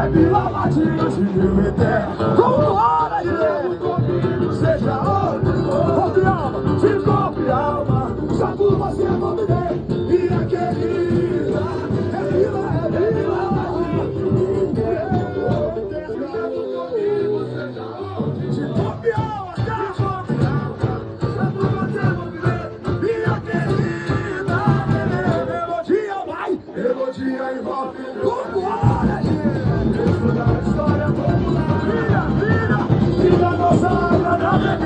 bebe lavadinho de mil e terra. Vambora, yeah. Comigo, seja onde for. Corpo e alma, de corpo e alma. Só por você vou viver. Minha querida, bebe lavadinho de mil e terra. Comigo, seja onde for. De corpo e alma, de corpo e alma. Só por você vou viver. Minha querida, melodia vai. Melodia envolve. Vambora, yeah. Isso da história popular. Vira, vira, vira nossa alma.